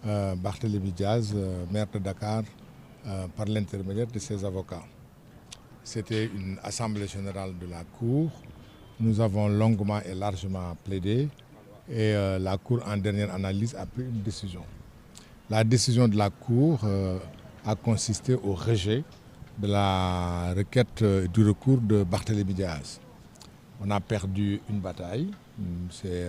Barthélémy Diaz, maire de Dakar, par l'intermédiaire de ses avocats. C'était une assemblée générale de la Cour. Nous avons longuement et largement plaidé et la Cour, en dernière analyse, a pris une décision. La décision de la Cour a consisté au rejet de la requête du recours de Barthélémy Diaz. On a perdu une bataille, c'est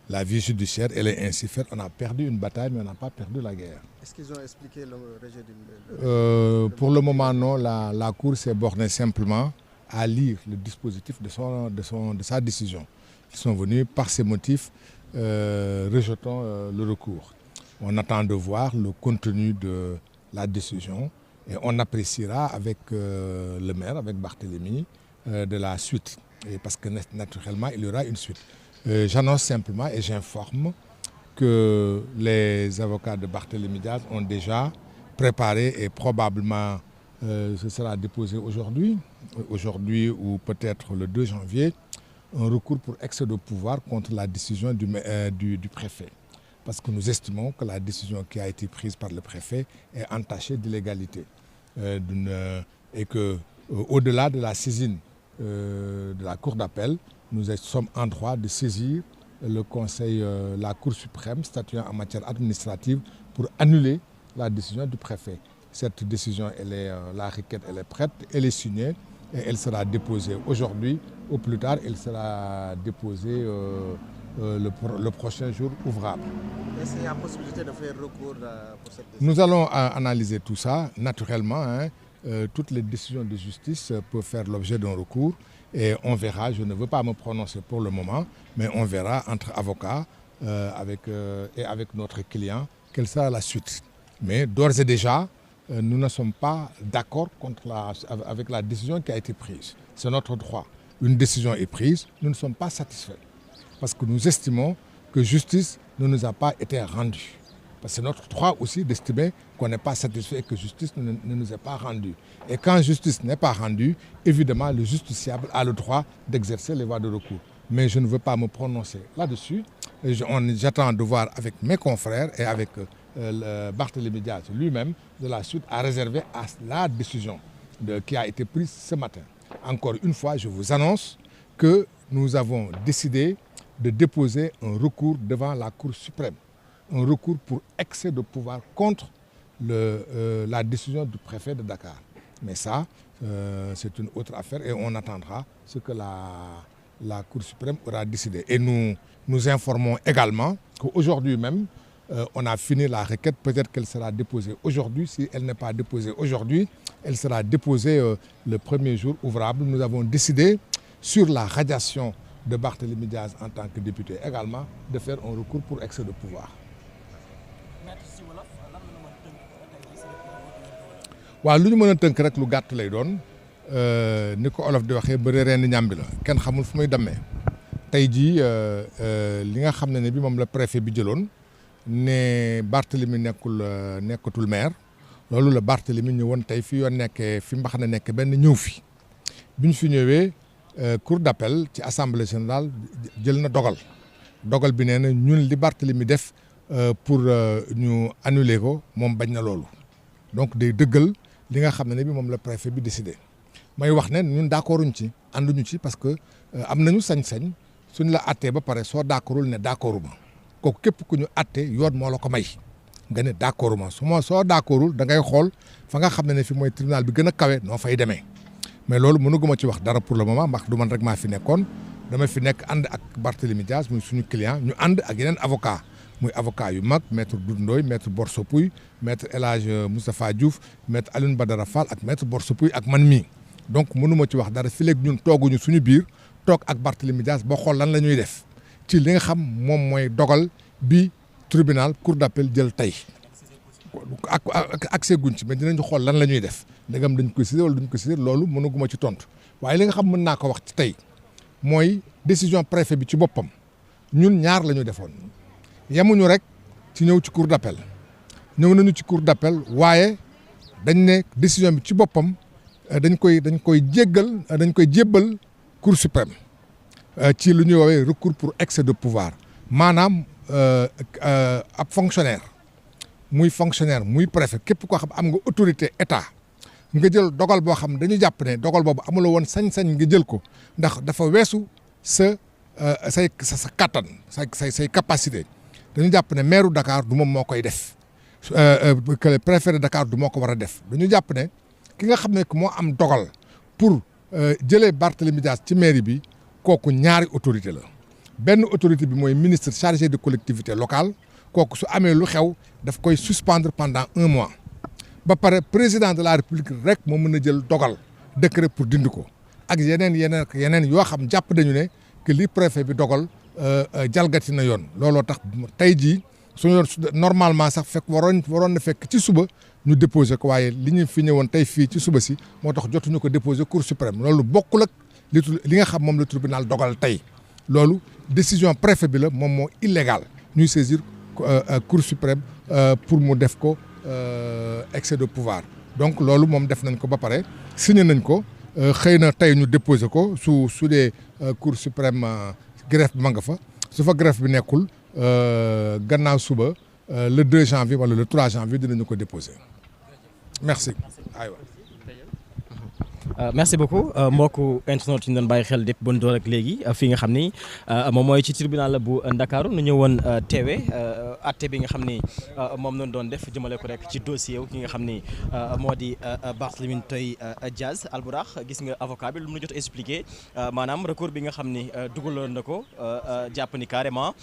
la vie judiciaire, elle est ainsi faite. On a perdu une bataille, mais on n'a pas perdu la guerre. Est-ce qu'ils ont expliqué le rejet Pour le moment, non. La Cour s'est bornée simplement à lire le dispositif de sa décision. Ils sont venus par ces motifs rejetant le recours. On attend de voir le contenu de la décision et on appréciera avec le maire, avec Barthélémy, de la suite. Et parce que naturellement, il y aura une suite. J'annonce simplement et j'informe que les avocats de Barthélémy Diaz ont déjà préparé et probablement ce sera déposé aujourd'hui ou peut-être le 2 janvier, un recours pour excès de pouvoir contre la décision du préfet. Parce que nous estimons que la décision qui a été prise par le préfet est entachée d'illégalité. Et qu'au-delà de la saisine de la Cour d'appel, nous sommes en droit de saisir le Conseil, la Cour suprême statuant en matière administrative pour annuler la décision du préfet. Cette décision, la requête, elle est prête, elle est signée et elle sera déposée aujourd'hui. Au plus tard, elle sera déposée le prochain jour ouvrable. Est-ce qu'il y a possibilité de faire recours pour cette décision? Nous allons analyser tout ça naturellement. Toutes les décisions de justice peuvent faire l'objet d'un recours et on verra, je ne veux pas me prononcer pour le moment, mais on verra entre avocats et avec notre client quelle sera la suite. Mais d'ores et déjà, nous ne sommes pas d'accord avec la décision qui a été prise. C'est notre droit. Une décision est prise, nous ne sommes pas satisfaits. Parce que nous estimons que justice ne nous a pas été rendue. Parce que c'est notre droit aussi d'estimer qu'on n'est pas satisfait et que justice ne nous est pas rendue. Et quand justice n'est pas rendue, évidemment, le justiciable a le droit d'exercer les voies de recours. Mais je ne veux pas me prononcer là-dessus. J'attends de voir avec mes confrères et avec Barthélémy Diaz lui-même de la suite à réserver à la décision qui a été prise ce matin. Encore une fois, je vous annonce que nous avons décidé de déposer un recours devant la Cour suprême. Un recours pour excès de pouvoir contre la décision du préfet de Dakar. Mais ça, c'est une autre affaire et on attendra ce que la Cour suprême aura décidé. Et nous informons également qu'aujourd'hui même, on a fini la requête. Peut-être qu'elle sera déposée aujourd'hui. Si elle n'est pas déposée aujourd'hui, elle sera déposée le premier jour ouvrable. Nous avons décidé sur la radiation de Barthélémy Diaz en tant que député également de faire un recours pour excès de pouvoir. waaw lu ñu mën a tënk rek lu gàtt lay doon ni ko olof di waxee bëre reen ñàmbi la kenn xamul fu muy demee tey jii li nga xam ne bi moom la préfet bi jëloon ne Barthélémy nekkatul maire loolu la Barthélémy ñëwoon tey fi yoon nekkee fi mbax na nekk benn ñëw fi bi ñu fi ñëwee cour d'appel ci assemblée générale jël na dogal bi nee na ñun li Barthélémy def pour ñu annuler ko moom bañ na loolu donc day dëggal li nga xam ne bi moom la préfet bi décidé may wax ne ñun d'accorduñ ci ànduñu ci parce que am nañu sañ-sañ suñ la attee ba pare soo d'accordul ne d'accorduma kooku képp ku ñu attee yoon moo la ko may nga ne d'accorduma soo d'accordul da ngay xool fa nga xam ne fi mooy tribunal bi gën a kawe noo fay demee mais loolu mënuguma ci wax dara pour le moment ndax du man rek maa fi nekkoon dama fi nekk ànd ak Barthélémy Diaz muy suñu client ñu ànd ak yeneen avocat muy avocat yu mag maître Doudou Ndoye maître Borso Pouy maître El Hadj Moustapha Diouf maître Alioune Badara Fall ak maître Borso Pouy ak man mii donc mënuma ci wax dara fi léegi ñun tooguñu suñu biir toog ak Barthélémy Diaz ba xool lan la ñuy def ci li nga xam moom mooy dogal bi tribunal cour d'appel jël tey ak accès guñ ci mais dinañu xool lan la ñuy def ndegam dañ ko saisir wala duñ ko saisir loolu mënaguma ci tontu waaye li nga xam mën naa ko wax ci tey mooy décision préfet bi ci boppam ñun ñaar la ñu defoon yemuñu rek ci ñëw ci cour d'appel ñëw nañu ci cour d'appel waaye dañ ne décision bi ci boppam dañ koy jébbal cour suprême ci lu ñuy woowee recours pour excès de pouvoir maanaam ab fonctionnaire muy fonctionnaire muy préfet képp koo xam am nga autorité état nga jël dogal boo xam dañu jàpp ne dogal boobu amuloo woon sañ-sañ nga jël ko ndax dafa weesu sa kattan say capacité dañu jàpp ne maire Dakar du moom moo koy def que le préfet de Dakar du moo ko war a def dañu jàpp ne ki nga xam ne moo am dogal pour jëlee Barthélémy Dias ci mairie bi kooku ñaari autorité la benn autorité bi mooy ministre chargé de collectivité locale kooku su amee lu xew daf koy suspendre pendant 1 mois ba pare président de la république rek moo mën a jël dogal décret pour dindi ko ak yeneen yoo xam jàpp nañu ne que li préfet bi dogal jalgati na yoon looloo tax tey jii suñu normalement sax fekk waroon na fekk ci suba ñu déposé ko waaye li ñu fi ñëwoon tey fii ci suba si moo tax jotuñu ko déposé cour suprême loolu bokkul ak li nga xam moom la tribunal dogal tey loolu décision préfet bi la moom moo illégal ñuy saisir cour suprême pour mu def ko excès de pouvoir donc loolu moom def nañ ko ba pare signé nañ ko xëy na tey ñu déposé ko su dee cour suprême greffe bi ma nga fa su fa greffe bi nekkul gannaaw suba le 2 janvier wala le 3 janvier dinañu ko déposé merci aywa. merci beaucoup mbokku internet yi ñu doon bàyyi xel dépp bon door ak léegi fi nga xam ni moom mooy ci tribunal bu Ndakaaru nu ñëwoon teewe atte bi nga xam ni moom lañ doon def jëmale ko rek ci dossier wu ki nga xam ni moo di Barthélémy Dias Albourakh gis nga avocat bi lu mu jot expliqué maanaam recours bi nga xam ni dugaloon na ko jàpp ni carrément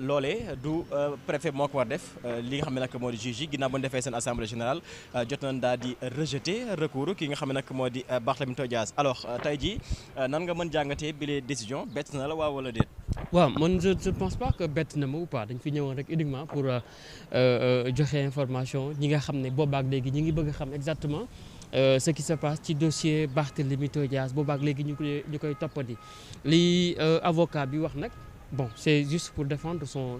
loolee du préfet moo ko war def li nga xam ne nag moo di juge yi ginnaaw ba ñu defee seen assemblée générale jot nañ daal di rejeter recours ki nga xam ne nag moo di Barthélémy Dias alors tey jii nan nga mën jàngatee bi les décisions bett na la waaw wala déet. waaw man je ne pense pas que bett na ma ou pas dañ fi ñëwoon rek uniquement pour joxe information ñi nga xam ne boobaak léegi ñi ngi bëgg a xam exactement ce qui se passe ci dossier Barthélémy Dias boobaak léegi ñu koy toppandi li avocat bi wax nag. Bon, c'est juste pour défendre son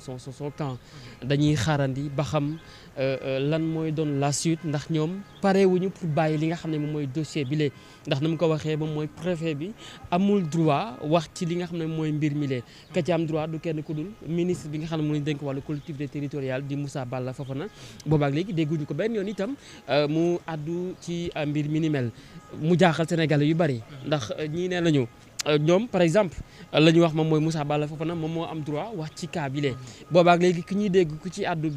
camp dañuy xaarandi ba xam lan mooy doon la suite ndax ñoom parewuñu pour bàyyi li nga xam ne moom mooy dossier bi lee ndax na mu ko waxee moom mooy préfet bi amul droit wax ci li nga xam ne mooy mbir mi lee ka ci am droit du kenn ku dul ministre bi nga xam ne mu ngi dénk wàllu collectivité territoriale di Moussa Balla Fofana boobaak léegi dégguñu ko benn yoon itam mu àddu ci mbir mi ni mel mu jaaxal Sénégalais yu bari ndax ñii nee nañu ñoom par exemple la ñu wax moom mooy Moussa Balla Fofana moom moo am droit wax ci cas bi lee boobaak léegi ki ñuy dégg ku ci àddu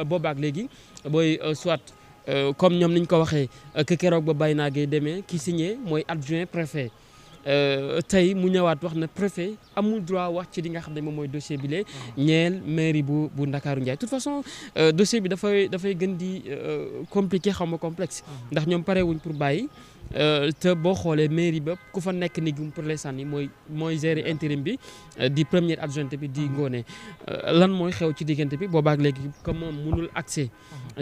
boobaak léegi booy soit comme ñoom niñ ko waxee que keroog ba bay naagee demee ki signé mooy adjoint préfet tey mu ñëwaat wax na préfet amul droit wax ci li nga xam ne moom mooy dossier bi lee ñeel mairie bu Ndakaaru Ndiaye de toute façon dossier bi dafay gën di compliqué xaw ma complexe ndax ñoom parewuñ pour bàyyi te boo xoolee mairie ba ku fa nekk ni pour l'instant ni mooy gérer intérim bi di première adjointe bi di Ngoné lan mooy xew ci diggante bi boobaak léegi comme moom mënul accès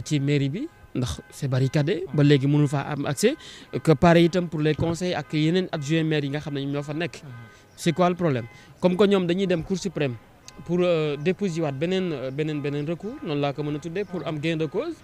ci mairie bi ndax c'est barricadé ba léegi mënul faa am accès que pareil itam pour les conseils ak yeneen adjoint maire yi nga xam ne ñoo fa nekk c'est quoi le problème comme que ñoom dañuy dem cour suprême pour déposer waat beneen recours noonu laa ko mën a tuddee pour am gain de cause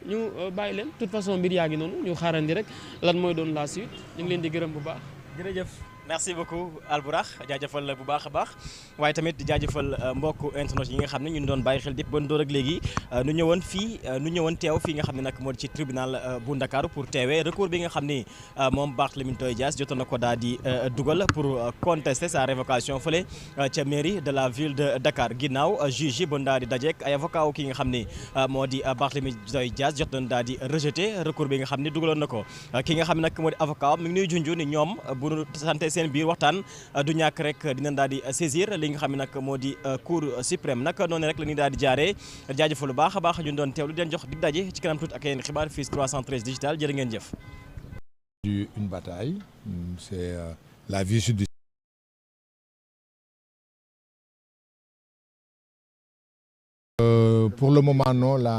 ñu bàyyi leen de toute façon mbir yaa ngi noonu ñu xaarandi rek lan mooy doon la suite ñu ngi leen di gërëm bu baax. jërëjëf merci beaucoup Albourakh jaajëfal bu baax a baax waaye tamit jaajëfal mbokku internet yi nga xam ne ñu doon bàyyi xel dépp ba door ak léegi nu ñëwoon teew fii nga xam ne nag moo ci tribunal bu Ndakaaru pour teewee recours bi nga xam ni moom Barthélémy Dias jotoon na ko daal di dugal pour contester sa révocation fële ca mairie de la ville de Dakar ginnaaw juge yi ba daal di dajeek ay avocat wu ki nga xam ni moo di Barthélémy Dias jot nañ daal di rejeter recours bi nga xam ni dugaloon na ko ki nga xam ne nag moo di avocat mi ngi nuy junj ni ñoom bu santé seen biir waxtaan du ñàkk rek dinañ daal di saisir li nga xam ne nag moo di cour suprême nag noonu rek la ñuy daal di jaaree jaajëfal lu baax a baax ñu doon teewlu di leen jox dig daje ci kanam tuuti ak yeneen xibaar fii 313 digital jërë ngeen jëf. Une bataille, c'est la vie judiciaire. Pour le moment non,